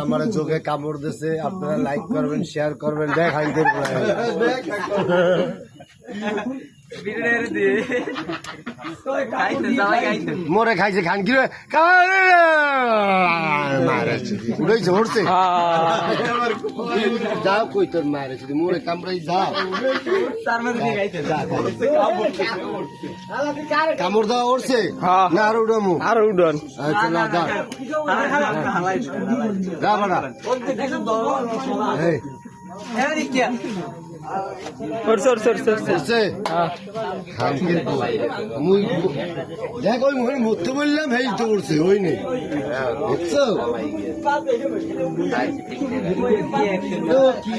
আমার চোখে কামড় দিছে। আপনারা লাইক করবেন, শেয়ার করবেন। দেখ মোরে খাইছে খান কি উড়াইছে উঠছে যাও কই তোর মারেছে মোরে কামড়াই যাও কামড় দেওয়া উঠছে না আরো উড়ামু আরো উড়ান আচ্ছা না যা যা বাড়া দেখ ওই মুখে মরতে বললাম এই তো উঠছে ওই নেই বুঝছো কি